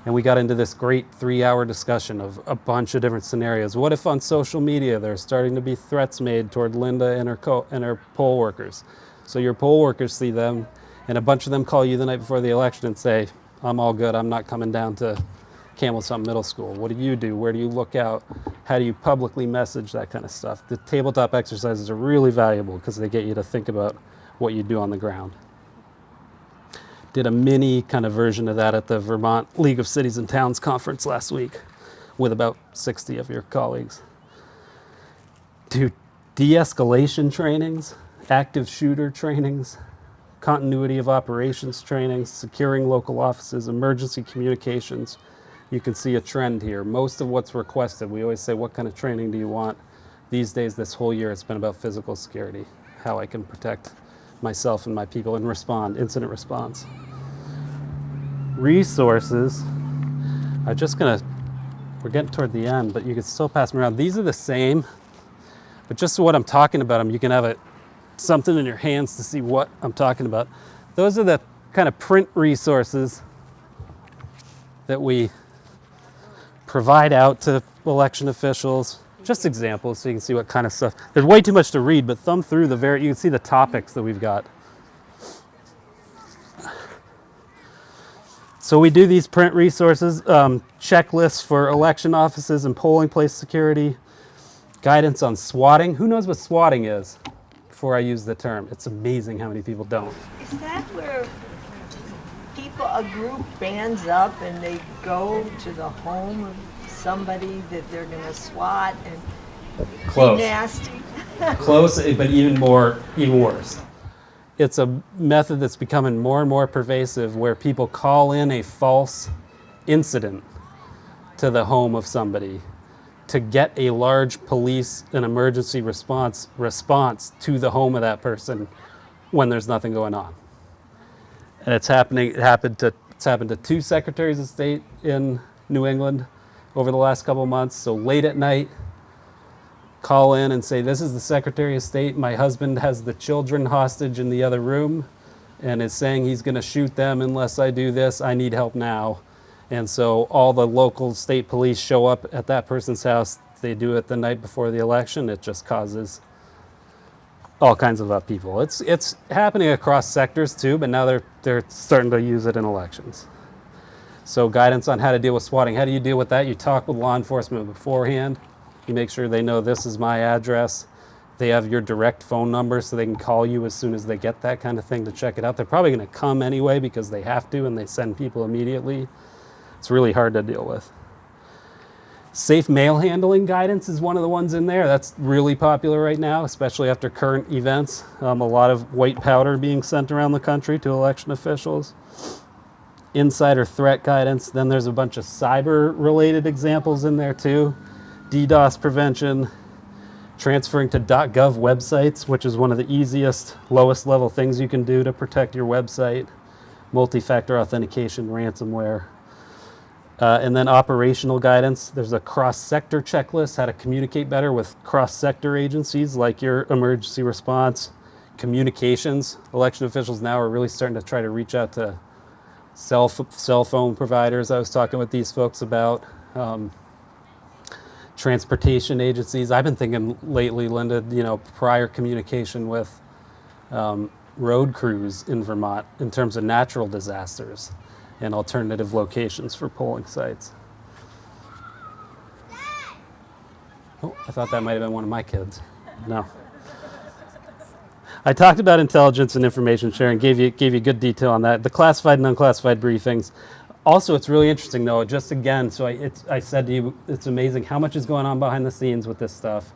and we got into this great 3-hour discussion of a bunch of different scenarios. What if on social media there's starting to be threats made toward Linda and her poll workers? So your poll workers see them, and a bunch of them call you the night before the election and say, I'm all good, I'm not coming down to Campbelltown Middle School. What do you do? Where do you look out? How do you publicly message, that kind of stuff? The tabletop exercises are really valuable because they get you to think about what you do on the ground. Did a mini kind of version of that at the Vermont League of Cities and Towns conference last week with about 60 of your colleagues. Do de-escalation trainings, active shooter trainings, continuity of operations trainings, securing local offices, emergency communications. You can see a trend here. Most of what's requested, we always say, what kind of training do you want? These days, this whole year, it's been about physical security, how I can protect myself and my people and respond, incident response. Resources, we're getting toward the end, but you can still pass them around. These are the same, but just what I'm talking about them, you can have something in your hands to see what I'm talking about. Those are the kind of print resources that we provide out to election officials. Just examples so you can see what kind of stuff. There's way too much to read, but thumb through you can see the topics that we've got. So we do these print resources, checklists for election offices and polling place security, guidance on swatting. Who knows what swatting is before I use the term? It's amazing how many people don't. Is that where a group bands up and they go to the home of somebody that they're going to swat and Close. be nasty? Close, but even worse. It's a method that's becoming more and more pervasive where people call in a false incident to the home of somebody to get a large police and emergency response to the home of that person when there's nothing going on. And it's happened to 2 secretaries of state in New England over the last couple of months. So late at night, call in and say, this is the Secretary of State. My husband has the children hostage in the other room and is saying he's going to shoot them unless I do this. I need help now. And so all the local state police show up at that person's house. They do it the night before the election. It just causes all kinds of upheaval. It's happening across sectors too, but now they're starting to use it in elections. So guidance on how to deal with swatting. How do you deal with that? You talk with law enforcement beforehand. You make sure they know this is my address. They have your direct phone number so they can call you as soon as they get that kind of thing to check it out. They're probably going to come anyway because they have to and they send people immediately. It's really hard to deal with. Safe mail handling guidance is one of the ones in there. That's really popular right now, especially after current events. A lot of white powder being sent around the country to election officials. Insider threat guidance. Then there's a bunch of cyber-related examples in there too. DDoS prevention, transferring to .gov websites, which is one of the easiest, lowest level things you can do to protect your website. Multi-factor authentication, ransomware. And then operational guidance. There's a cross-sector checklist, how to communicate better with cross-sector agencies like your emergency response, communications. Election officials now are really starting to try to reach out to cell phone providers. I was talking with these folks about transportation agencies. I've been thinking lately, Linda, prior communication with road crews in Vermont in terms of natural disasters. and alternative locations for polling sites. Oh, I thought that might have been one of my kids. No. I talked about intelligence and information sharing, gave you good detail on that. The classified and unclassified briefings. Also, it's really interesting though, just again, so I said to you, it's amazing how much is going on behind the scenes with this stuff.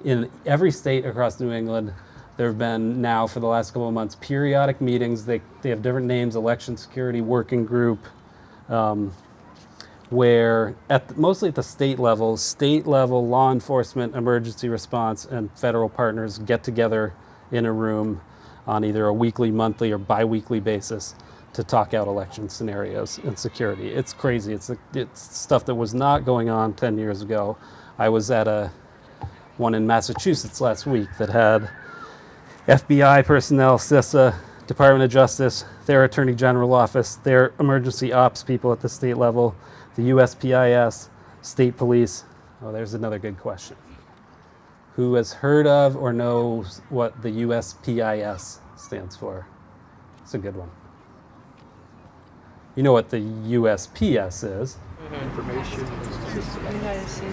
In every state across New England, there have been now for the last couple of months periodic meetings. They have different names: election security working group, where mostly at the state level, law enforcement, emergency response, and federal partners get together in a room on either a weekly, monthly, or bi-weekly basis to talk out election scenarios and security. It's crazy. It's stuff that was not going on 10 years ago. I was at one in Massachusetts last week that had FBI personnel, CISA, Department of Justice, their Attorney General office, their emergency ops people at the state level, the USPIS, state police. Oh, there's another good question. Who has heard of or knows what the USPIS stands for? It's a good one. You know what the USPS is?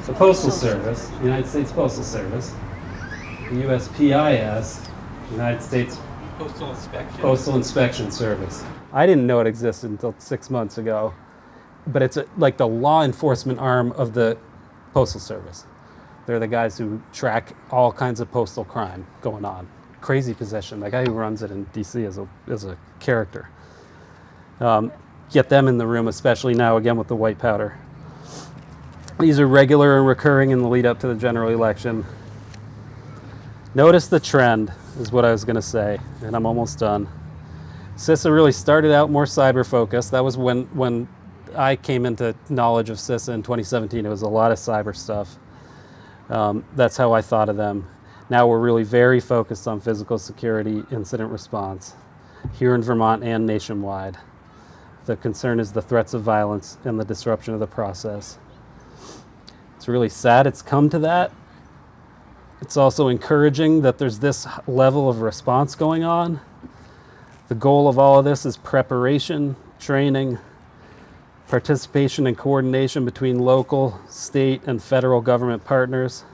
The Postal Service, United States Postal Service. The USPIS, United States Postal Inspection Service. I didn't know it existed until 6 months ago, but it's like the law enforcement arm of the Postal Service. They're the guys who track all kinds of postal crime going on. Crazy position. The guy who runs it in DC is a character. Get them in the room, especially now again with the white powder. These are regular and recurring in the lead up to the general election. Notice the trend is what I was going to say, and I'm almost done. CISA really started out more cyber focused. That was when I came into knowledge of CISA in 2017. It was a lot of cyber stuff. That's how I thought of them. Now we're really very focused on physical security, incident response, here in Vermont and nationwide. The concern is the threats of violence and the disruption of the process. It's really sad it's come to that. It's also encouraging that there's this level of response going on. The goal of all of this is preparation, training, participation and coordination between local, state, and federal government partners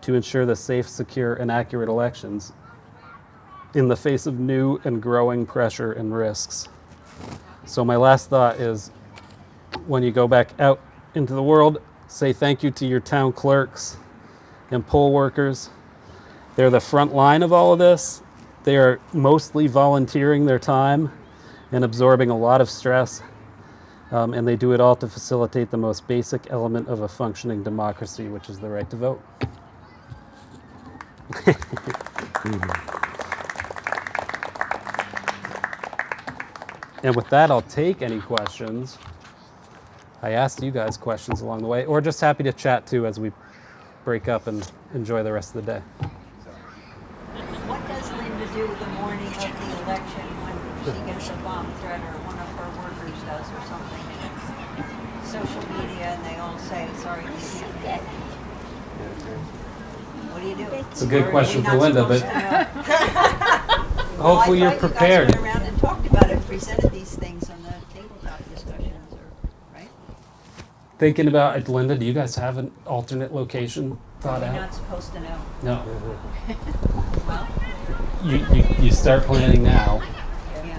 to ensure the safe, secure, and accurate elections in the face of new and growing pressure and risks. So my last thought is, when you go back out into the world, say thank you to your town clerks and poll workers. They're the front line of all of this. They are mostly volunteering their time and absorbing a lot of stress. And they do it all to facilitate the most basic element of a functioning democracy, which is the right to vote. And with that, I'll take any questions. I asked you guys questions along the way, or just happy to chat too as we break up and enjoy the rest of the day. What does Linda do the morning of the election when she gets a bomb threat or one of her workers does or something? And it's social media and they all say, sorry, you can't get it. What do you do? It's a good question for Linda, but Well, hopefully you're I thought prepared. You guys went around and talked about it, presented these things on the tabletop discussions, right? Thinking about, Linda, do you guys have an alternate location thought You're out? not supposed to know. No. Well, You start planning now yeah.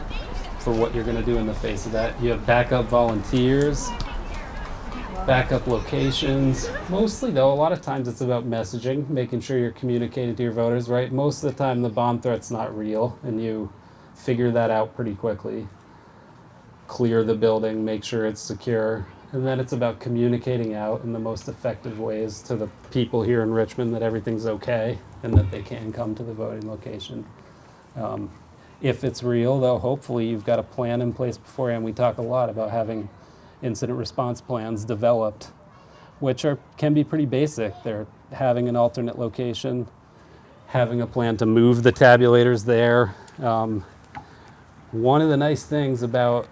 for what you're going to do in the face of that. You have backup volunteers, backup locations. Mostly, though, a lot of times it's about messaging, making sure you're communicating to your voters, right? Most of the time, the bomb threat's not real, and you figure that out pretty quickly. Clear the building, make sure it's secure, and then it's about communicating out in the most effective ways to the people here in Richmond that everything's okay and that they can come to the voting location. If it's real, though, hopefully you've got a plan in place beforehand. We talk a lot about having incident response plans developed, which can be pretty basic. They're having an alternate location, having a plan to move the tabulators there. One of the nice things about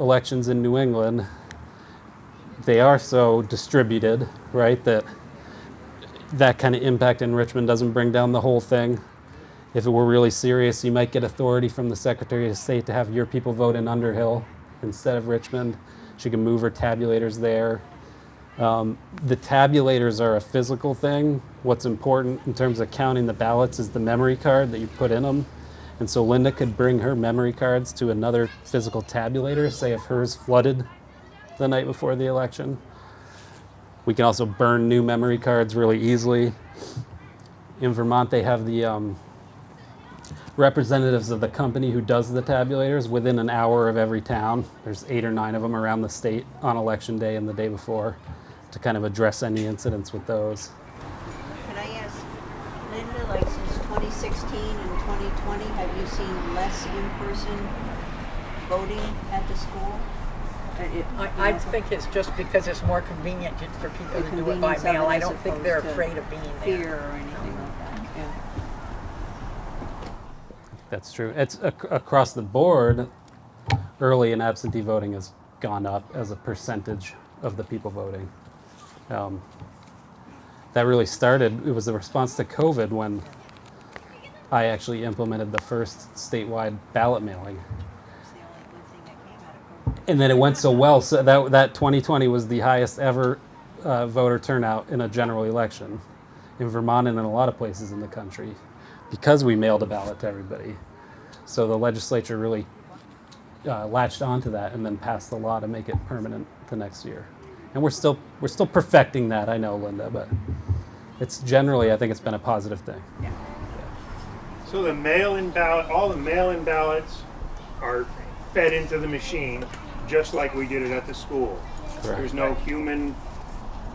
elections in New England, they are so distributed, right, that kind of impact in Richmond doesn't bring down the whole thing. If it were really serious, you might get authority from the Secretary of State to have your people vote in Underhill instead of Richmond. She can move her tabulators there. The tabulators are a physical thing. What's important in terms of counting the ballots is the memory card that you put in them. And so Linda could bring her memory cards to another physical tabulator, say if hers flooded the night before the election. We can also burn new memory cards really easily. In Vermont, they have the representatives of the company who does the tabulators within an hour of every town. There's 8 or 9 of them around the state on election day and the day before to kind of address any incidents with those. Can I ask, Linda, like since 2016 and 2020, have you seen less in-person voting at the school? I think it's just because it's more convenient for people to do it by Convenience of mail. it I as don't think opposed they're to afraid of being Fear there. or anything like that, yeah. That's true. It's across the board, early and absentee voting has gone up as a percentage of the people voting. That really started, it was a response to COVID when I actually implemented the first statewide ballot mailing. It's the only good thing that came out of COVID. And then it went so well, so that 2020 was the highest ever voter turnout in a general election in Vermont and in a lot of places in the country because we mailed a ballot to everybody. So the legislature really latched onto that and then passed the law to make it permanent the next year. And we're still perfecting that, I know, Linda, but it's generally, I think it's been a positive thing. So the mail-in ballot, all the mail-in ballots are fed into the machine, just like we did it at the school. Correct. There's no human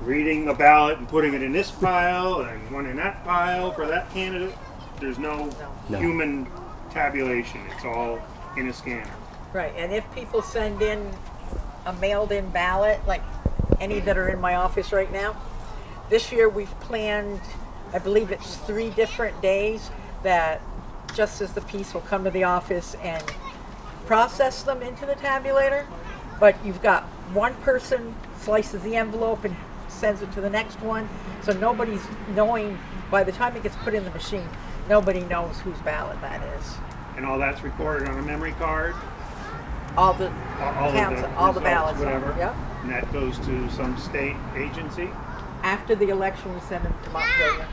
reading the ballot and putting it in this pile and one in that pile for that candidate. There's no human tabulation. It's all in a scanner. Right, and if people send in a mailed-in ballot, like any that are in my office right now, this year we've planned, I believe it's 3 different days that Justice of the Peace will come to the office and process them into the tabulator. But you've got one person slices the envelope and sends it to the next one, so nobody's knowing, by the time it gets put in the machine, nobody knows whose ballot that is. And all that's recorded on a memory card. All the All counts, of the all the results, ballots. whatever. Yep. And that goes to some state agency. After the election, we send them to Montpelier,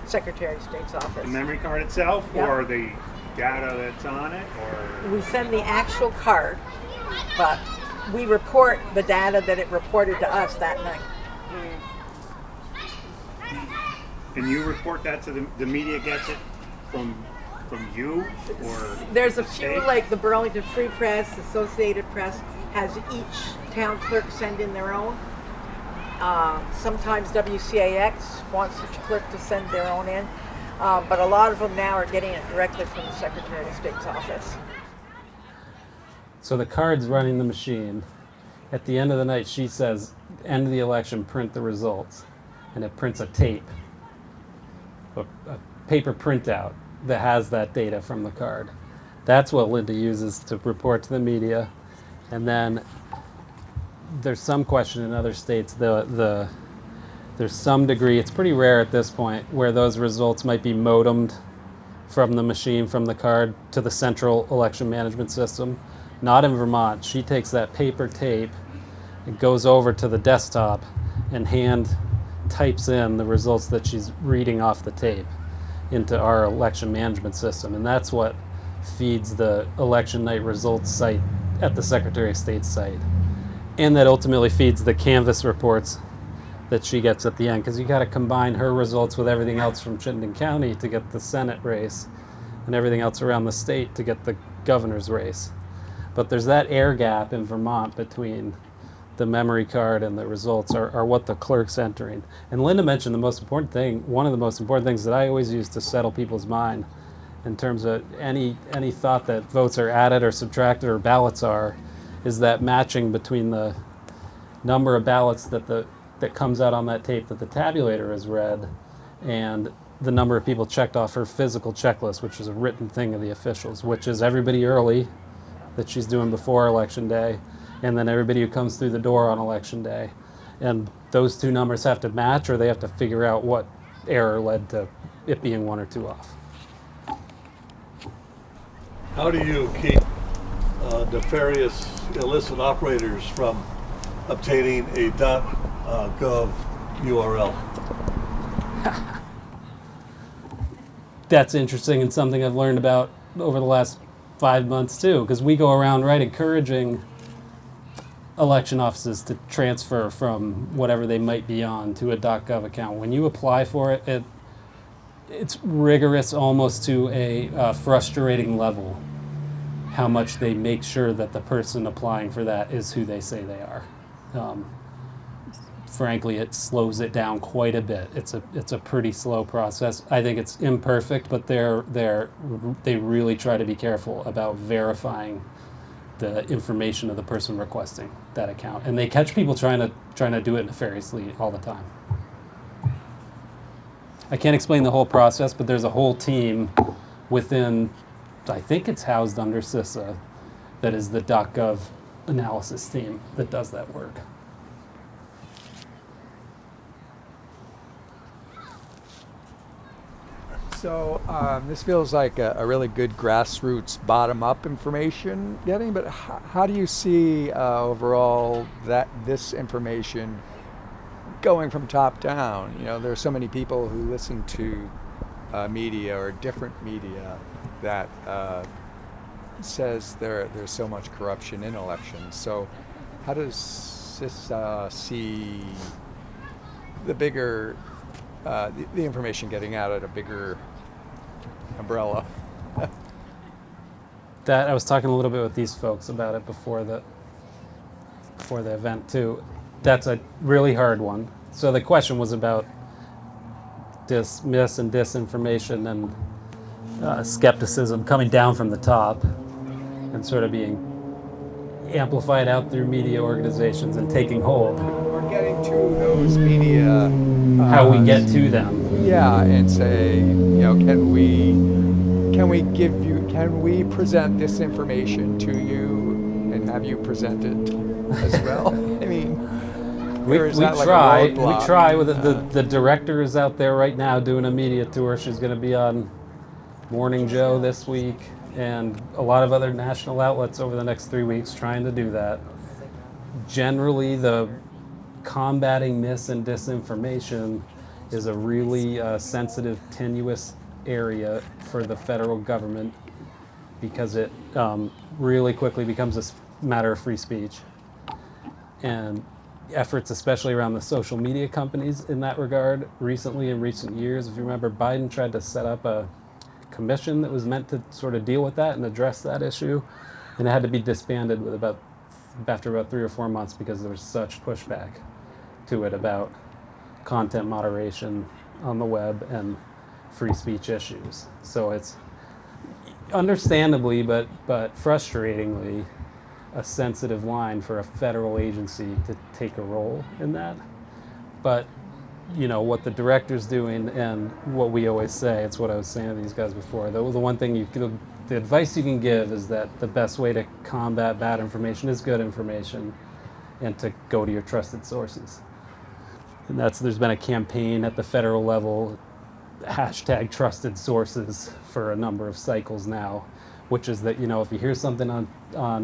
Secretary of State's office. The memory card itself, Yeah. or the data that's on it, or We send the actual card, but we report the data that it reported to us that night. and you report that to the media gets it from you, or There's a the few, state? like the Burlington Free Press, Associated Press, has each town clerk send in their own. Sometimes WCAX wants each clerk to send their own in, but a lot of them now are getting it directly from the Secretary of State's office. So the card's running the machine. At the end of the night, she says, end of the election, print the results. And it prints a tape, a paper printout that has that data from the card. That's what Linda uses to report to the media. And then there's some question in other states, there's some degree, it's pretty rare at this point, where those results might be modemed from the machine, from the card, to the central election management system. Not in Vermont. She takes that paper tape, it goes over to the desktop, and hand types in the results that she's reading off the tape into our election management system. And that's what feeds the election night results site at the Secretary of State's site. And that ultimately feeds the canvas reports that she gets at the end, because you got to combine her results with everything else from Chittenden County to get the Senate race and everything else around the state to get the governor's race. But there's that air gap in Vermont between the memory card and the results are what the clerk's entering. And Linda mentioned the most important thing, one of the most important things that I always use to settle people's mind in terms of any thought that votes are added or subtracted or ballots are, is that matching between the number of ballots that comes out on that tape that the tabulator has read and the number of people checked off her physical checklist, which is a written thing of the officials, which is everybody early that she's doing before election day, and then everybody who comes through the door on election day. And those two numbers have to match, or they have to figure out what error led to it being 1 or 2 off. How do you keep nefarious illicit operators from obtaining a .gov URL? That's interesting and something I've learned about over the last 5 months too, because we go around encouraging election offices to transfer from whatever they might be on to a .gov account. When you apply for it, it's rigorous almost to a frustrating level how much they make sure that the person applying for that is who they say they are. Frankly, it slows it down quite a bit. It's a pretty slow process. I think it's imperfect, but they really try to be careful about verifying the information of the person requesting that account, and they catch people trying to do it nefariously all the time. I can't explain the whole process, but there's a whole team within, I think it's housed under CISA, that is the .gov analysis team that does that work. So this feels like a really good grassroots bottom-up information getting, but how do you see overall that this information going from top down? You know, there are so many people who listen to media or different media that says there's so much corruption in elections. So how does this see the bigger, the information getting out at a bigger umbrella? That I was talking a little bit with these folks about it before the event too. That's a really hard one. So the question was about mis and disinformation and skepticism coming down from the top and sort of being amplified out through media organizations and taking hold. We're getting to those media. How we get to them. Yeah, and say, you know, can we present this information to you and have you present it as well? I mean, We is that like a try. roadblock? We try. With the director is out there right now doing a media tour. She's going to be on Morning Joe this week and a lot of other national outlets over the next 3 weeks trying to do that. Generally, the combating mis and disinformation is a really sensitive, tenuous area for the federal government because it really quickly becomes a matter of free speech. And efforts, especially around the social media companies in that regard, recently in recent years, if you remember, Biden tried to set up a commission that was meant to sort of deal with that and address that issue, and it had to be disbanded after about 3 or 4 months because there was such pushback to it about content moderation on the web and free speech issues. So it's understandably but frustratingly a sensitive line for a federal agency to take a role in that. But you know what the director's doing and what we always say, it's what I was saying to these guys before, the one thing the advice you can give is that the best way to combat bad information is good information and to go to your trusted sources. And there's been a campaign at the federal level, hashtag trusted sources, for a number of cycles now, which is that, you know, if you hear something on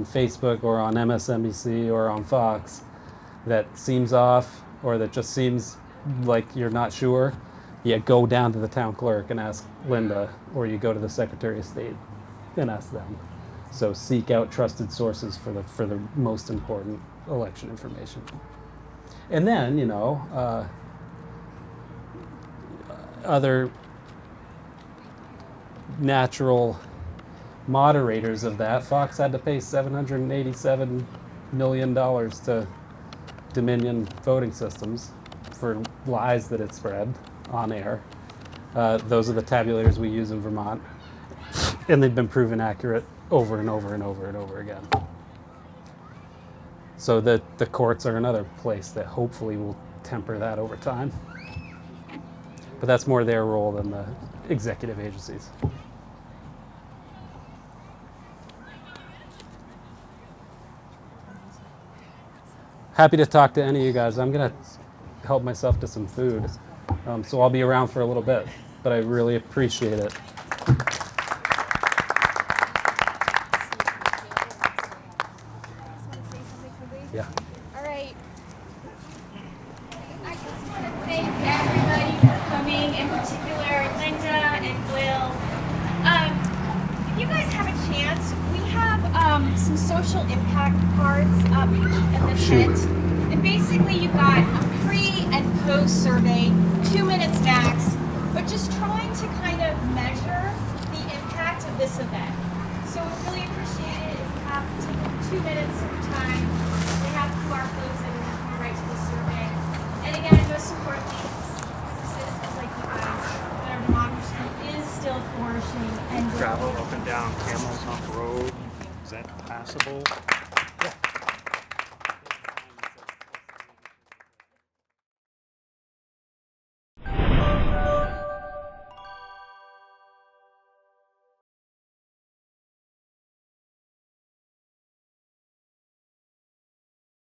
Facebook or on MSNBC or on Fox that seems off or that just seems like you're not sure, you go down to the town clerk and ask Linda, or you go to the Secretary of State and ask them. So seek out trusted sources for the most important election information. And then, you know, other natural moderators of that. Fox had to pay $787 million to Dominion Voting Systems for lies that it spread on air. Those are the tabulators we use in Vermont, and they've been proven accurate over and over and over and over again. So the courts are another place that hopefully will temper that over time. But that's more their role than the executive agencies. Happy to talk to any of you guys. I'm going to help myself to some food. So I'll be around for a little bit, but I really appreciate it. particular, Linda and Will. If you guys have a chance, we have some social impact cards up at the tent. And basically you've got a pre and post survey, 2 minutes max, but just trying to kind of measure the impact of this event. So we really appreciate it if you have to take 2 minutes of your time. They have QR codes that will you right to the survey. And again, most importantly, as citizens like you guys, that our democracy is still flourishing and Travel up and down Camels Hump Road, is that passable?